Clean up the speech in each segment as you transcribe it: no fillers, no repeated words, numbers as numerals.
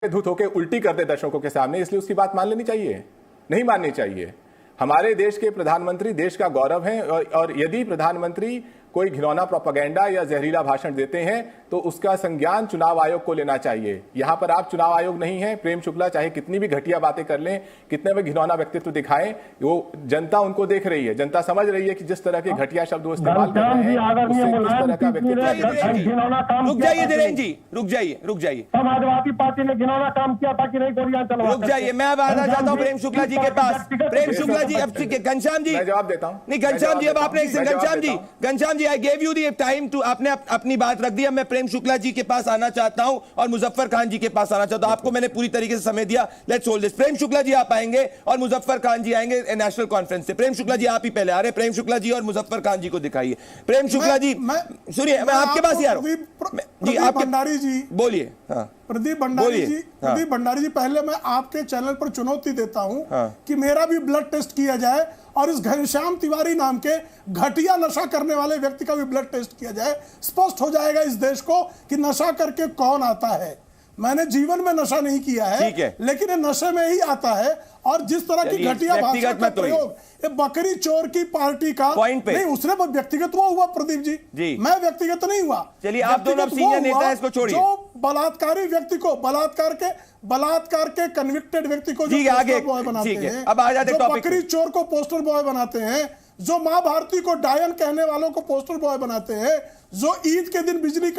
धुत होकर उल्टी कर दे दर्शकों के सामने, इसलिए उसकी बात मान लेनी चाहिए? नहीं माननी चाहिए। हमारे देश के प्रधानमंत्री देश का गौरव हैं, और यदि प्रधानमंत्री कोई घिनौना प्रोपेगेंडा या जहरीला भाषण देते हैं तो उसका संज्ञान चुनाव आयोग को लेना चाहिए। यहां पर आप चुनाव आयोग नहीं है। प्रेम शुक्ला चाहे कितनी भी घटिया बातें कर लें, कितने भी घिनौना व्यक्तित्व दिखाएं, वो जनता उनको देख रही है। जनता समझ रही है कि जिस तरह के घटिया शब्द वो इस्तेमाल कर रहे हैं उससे किस तरह का व्यक्तित्व। रुक जाइए धीरेन्द्र जी, रुक जाइए। समाजवादी पार्टी ने घिनौना काम किया था कि नहीं गोलियां चलवा? रुक जाइए, मैं अब आना चाहता हूँ प्रेम शुक्ला जी के पास। प्रेम शुक्ला जी, अब घनश्याम जी, मैं जवाब देता हूं। नहीं घनश्याम जी, अब आपने Ghanshyam ji, I gave you the time too, आपने अपनी बात रख दी। अब मैं प्रेम शुक्ला जी के पास आना चाहता हूं और मुजफ्फर खान जी के पास आना चाहता हूं। आपको मैंने पूरी तरीके से समय दिया। Let's hold this. Prem Shukla ji आप आएंगे और मुजफ्फर खान जी आएंगे नेशनल कॉन्फ्रेंस से। प्रेम शुक्ला जी आप ही पहले आ रहे। प्रेम शुक्ला जी और मुजफ्फर खान जी को दिखाइए। प्रेम शुक्ला जी सुनिए, मैं आपके पास ही आ रहा हूं जी। आपके भंडारी जी बोलिए। प्रदीप भंडारी जी, पहले मैं आपके चैनल पर चुनौती देता हूं कि मेरा भी ब्लड टेस्ट किया जाए और इस घनश्याम तिवारी नाम के घटिया नशा करने वाले व्यक्ति का भी ब्लड टेस्ट किया जाए। स्पष्ट हो जाएगा इस देश को कि नशा करके कौन आता है। मैंने जीवन में नशा नहीं किया है, लेकिन ये नशे में ही आता है। और जिस तरह की घटिया भाषा का प्रयोग, ये बकरी चोर की पार्टी का नहीं, उसने व्यक्तिगत हुआ प्रदीप जी, मैं व्यक्तिगत नहीं हुआ। चलिए आप दोनों सीनियर नेता हैं, इसको छोड़िए। जो बलात्कारी व्यक्ति को बलात्कार के कन्विक्टेड व्यक्ति को जो पोस्टर बॉय बनाते हैं, अब आ जाते जो बकरी चोर को पोस्टर बॉय बनाते हैं, जो मां भारती को डायन कहने वालों को पोस्टर बॉय बनाते हैं, जो ईद के दिन बिजली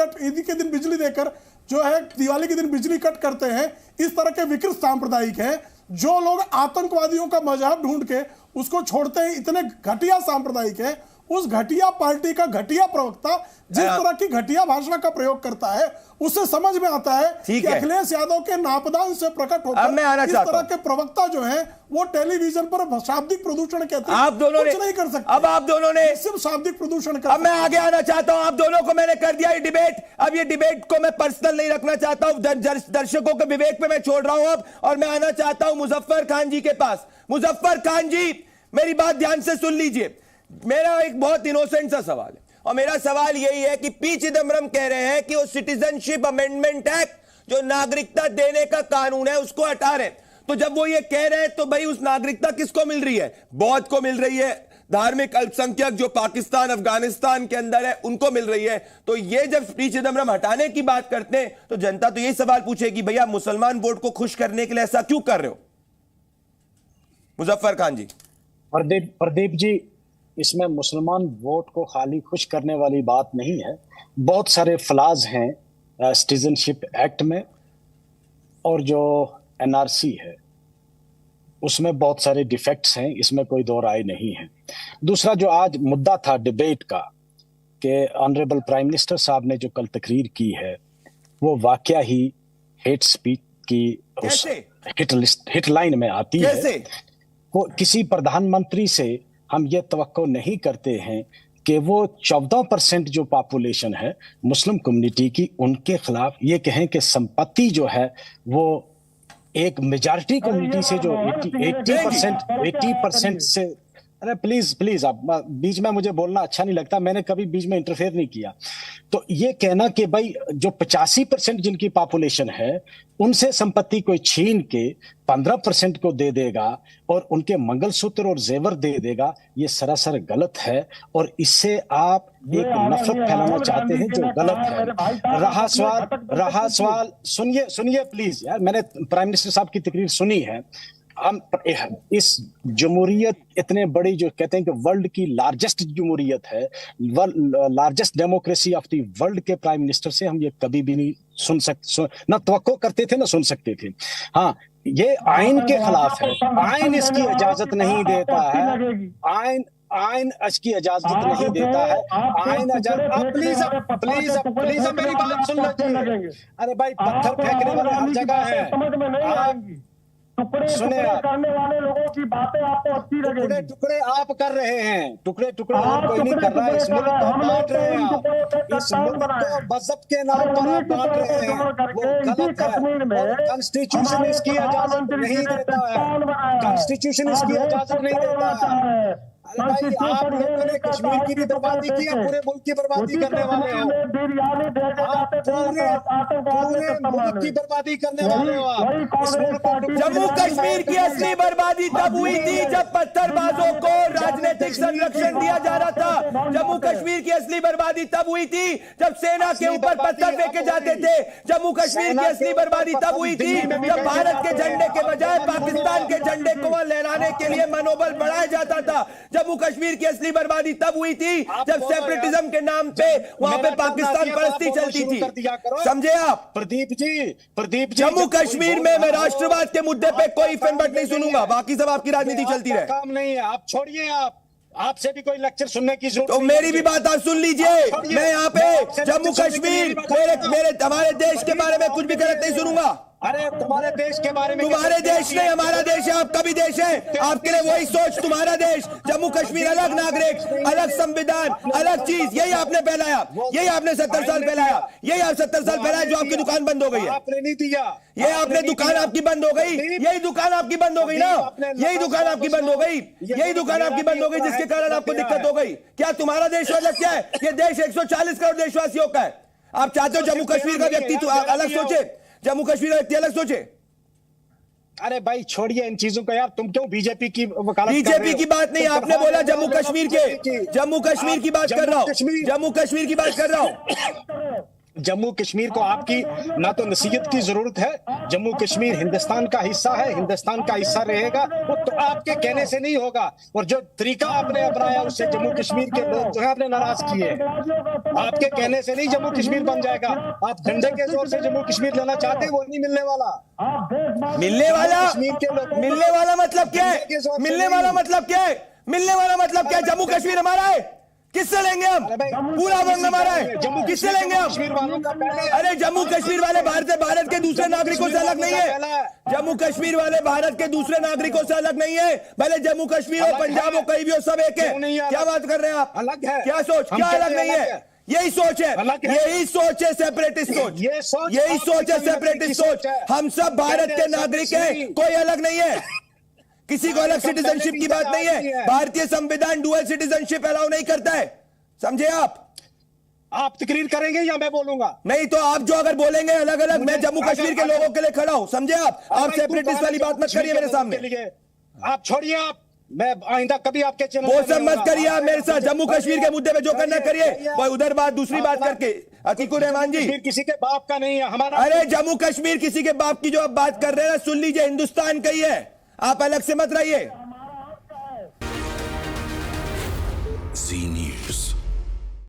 देकर जो है दिवाली के दिन बिजली कट करते हैं, इस तरह के विकृत सांप्रदायिक हैं। जो लोग आतंकवादियों का मजहब ढूंढ के उसको छोड़ते हैं, इतने घटिया सांप्रदायिक हैं। उस घटिया पार्टी का घटिया प्रवक्ता जिस तरह की घटिया भाषा का प्रयोग करता है, उससे समझ में आता है कि अखिलेश यादव के नापदान से प्रकट होकर इस तरह के प्रवक्ता जो हैं वो टेलीविजन पर शाब्दिक प्रदूषण कहते हैं। आप दोनों ने नहीं कर सकते। अब आप दोनों ने सिर्फ शाब्दिक प्रदूषण कर। अब मैं आगे आना चाहता हूं। आप दोनों को मैंने कर दिया ये डिबेट। अब ये डिबेट को मैं पर्सनल नहीं रखना चाहता हूं, दर्शकों के विवेक पे मैं छोड़ रहा हूं अब, और मैं आना चाहता हूं मुजफ्फर खान जी के पास। मुजफ्फर खान जी, मेरी बात ध्यान से सुन लीजिए। मेरा एक बहुत इनोसेंट सा सवाल है, और मेरा सवाल यही है कि पी चिदम्बरम कह रहे हैं कि वो सिटीजनशिप अमेंडमेंट एक्ट जो नागरिकता देने का कानून है उसको हटा रहे। तो जब वो ये कह रहे हैं तो भाई उस नागरिकता किसको मिल रही है? बौद्ध को मिल रही है, धार्मिक अल्पसंख्यक जो पाकिस्तान अफगानिस्तान के अंदर है उनको मिल रही है। तो ये जब पी चिदम्बरम हटाने की बात करते हैं तो जनता तो यही सवाल पूछेगी, भैया मुसलमान वोट को खुश करने के लिए ऐसा क्यों कर रहे हो? मुजफ्फर खान जी। प्रदीप जी, इसमें मुसलमान वोट को खाली खुश करने वाली बात नहीं है। बहुत सारे फ्लाज हैं सिटीजनशिप एक्ट में, और जो एनआरसी है उसमें बहुत सारे डिफेक्ट्स हैं, इसमें कोई दो राय नहीं है। दूसरा, जो आज मुद्दा था डिबेट का कि ऑनरेबल प्राइम मिनिस्टर साहब ने जो कल तकरीर की है वो वाकया ही हेट स्पीच की उस हिट लाइन में आती है। किसी प्रधानमंत्री से हम ये तवक्को नहीं करते हैं कि वो 14% जो पॉपुलेशन है मुस्लिम कम्युनिटी की, उनके खिलाफ ये कहें कि संपत्ति जो है वो एक मेजॉरिटी कम्युनिटी से जो 80% से। अरे प्लीज आप बीच में, मुझे बोलना अच्छा नहीं लगता, मैंने कभी बीच में इंटरफेयर नहीं किया। तो ये कहना कि भाई जो 85% जिनकी पॉपुलेशन है उनसे संपत्ति कोई छीन के 15% को दे देगा और उनके मंगलसूत्र और जेवर दे देगा, ये सरासर गलत है। और इससे आप एक नफरत फैलाना चाहते हैं जो गलत है। रहा सवाल सुनिए प्लीज यार, मैंने प्राइम मिनिस्टर साहब की तकरीर सुनी है। हम इस जमहूरियत इतने बड़ी जो कहते हैं कि वर्ल्ड की लार्जेस्ट जमहूरियत है, largest democracy of the world के प्राइम मिनिस्टर से हम ये कभी भी नहीं ना तवक्को करते थे ना सुन सकते थे। हाँ, ये आइन के खिलाफ है, आइन इसकी इजाजत नहीं देता है, आइन इसकी इजाजत नहीं देता है। आइन प्लीज मेरी बात सुन लीजिए। अरे भाई, पत्थर फेंकने वाले हर जगह है। टुकड़े करने वाले लोगों की बातें आपको अच्छी लगेगी। टुकड़े आप कर रहे हैं, टुकड़े आप कोई नहीं कर रहा है। इस मुल्क को बांट रहे हैं, इस मुल्क को मजहब के नाम पर आप बांट रहे हैं, वो गलत है। कॉन्स्टिट्यूशन इसकी इजाजत नहीं देता है, कॉन्स्टिट्यूशन इसकी इजाजत नहीं देता है। अरे भाई, आप लोगों ने कश्मीर की भी बर्बादी की है, पूरे मुल्क की बर्बादी करने वाले हो। आप पूरे मुल्क की बर्बादी करने वाले हो आप। इस मुल्क को जम्मू कश्मीर की असली बर्बादी तब हुई थी जब पत्थरबाजों को राजनीतिक संरक्षण दिया जा रहा था। जम्मू कश्मीर की असली बर्बादी तब हुई थी जब सेना के ऊपर पत्थर फेंके जाते थे। जम्मू कश्मीर की असली बर्बादी तब हुई थी जब भारत के झंडे के बजाय पाकिस्तान के झंडे को वहां लहराने के लिए मनोबल बढ़ाया जाता था। जम्मू कश्मीर की असली बर्बादी तब हुई थी जब सेपरेटिज्म के नाम पे वहां पे पाकिस्तान परस्ती चलती थी। समझे आप? प्रदीप जी जम्मू कश्मीर में मैं राष्ट्रवाद के मुद्दे पे कोई फिनबट नहीं सुनूंगा, बाकी सब आपकी राजनीति चलती रहे। काम नहीं है, आप छोड़िए। आपसे भी कोई लेक्चर सुनने की जरूरत तो मेरी भी बात आप सुन लीजिए। मैं यहाँ पे जम्मू कश्मीर मेरे हमारे देश के बारे में कुछ भी गलत नहीं सुनूंगा। अरे तुम्हारे देश के बारे में, तुम्हारे देश नहीं हमारा देश है, आपका भी देश है। आपके लिए वही सोच, तुम्हारा देश। जम्मू कश्मीर अलग नागरिक, अलग संविधान, अलग चीज। यही आपने फैलाया, यही आपने 70 साल फैलाया, यही आप 70 साल फैलाया जो आपकी दुकान बंद हो गई है। आपने नहीं दिया, ये आपने दुकान आपकी बंद हो गई, यही दुकान आपकी बंद हो गई ना, यही दुकान आपकी बंद हो गई, यही दुकान आपकी बंद हो गई जिसके कारण आपको दिक्कत हो गई। क्या तुम्हारा देश मतलब क्या है? ये देश 140 करोड़ देशवासियों का है। आप चाहते हो जम्मू कश्मीर का व्यक्ति अलग सोचे, जम्मू कश्मीर का व्यक्ति अलग सोचे? अरे भाई छोड़िए इन चीजों को यार। तुम क्यों बीजेपी की वकालत? बीजेपी की बात नहीं, आपने बोला जम्मू कश्मीर की बात कर रहा हूं, जम्मू कश्मीर की बात कर रहा हूं। जम्मू कश्मीर को आपकी ना तो नसीहत की जरूरत है। जम्मू कश्मीर हिंदुस्तान का हिस्सा है, हिंदुस्तान का हिस्सा रहेगा। वो तो आपके कहने से नहीं होगा, और जो तरीका आपने अपनाया उससे जम्मू कश्मीर के लोग जो है आपने नाराज किए। आपके कहने से नहीं जम्मू कश्मीर बन जाएगा। आप झंडे के जोर से जम्मू कश्मीर लेना चाहते हैं, वो नहीं मिलने वाला। मिलने वाला कश्मीर के लोग, मिलने वाला मतलब क्या है? मिलने वाला मतलब क्या है? मिलने वाला मतलब क्या है? जम्मू कश्मीर हमारा है, किससे लेंगे हम? पूरा वंग हमारा है, किससे लेंगे हम? अरे जम्मू कश्मीर वाले भारत के दूसरे नागरिकों से अलग नहीं है। जम्मू कश्मीर वाले भारत के दूसरे नागरिकों से अलग नहीं है। भले जम्मू कश्मीर हो, पंजाब हो, कहीं भी हो, सब एक है। क्या बात कर रहे हैं आप? अलग है। क्या सोच? क्या अलग नहीं है? यही सोच है, यही सोच है सेपरेटिस्ट सोच, यही सोच है सेपरेटिस्ट सोच। हम सब भारत के नागरिक हैं, कोई अलग नहीं है। किसी को अलग सिटीजनशिप की बात नहीं है। भारतीय संविधान डुअल सिटीजनशिप अलाउ नहीं करता है, समझे आप? आप तकरीर करेंगे या मैं बोलूंगा? नहीं तो आप जो अगर बोलेंगे अलग अलग, मैं जम्मू कश्मीर के लोगों के लिए खड़ा हूं, समझे आप? आप सेपरेटिस्ट वाली बात मत करिए मेरे सामने। आप छोड़िए, आप मैं आइंदा कभी आपके चैनल वो सब मत करिए आप मेरे साथ। जम्मू कश्मीर के मुद्दे पे जो करना करिए, वो उधर बात दूसरी बात करके। अकीकुर रहमान जी, किसी के बाप का नहीं है हमारा। अरे जम्मू कश्मीर किसी के बाप की जो आप बात कर रहे हैं, सुन लीजिए, हिंदुस्तान का ही है। आप अलग से मत रहिए।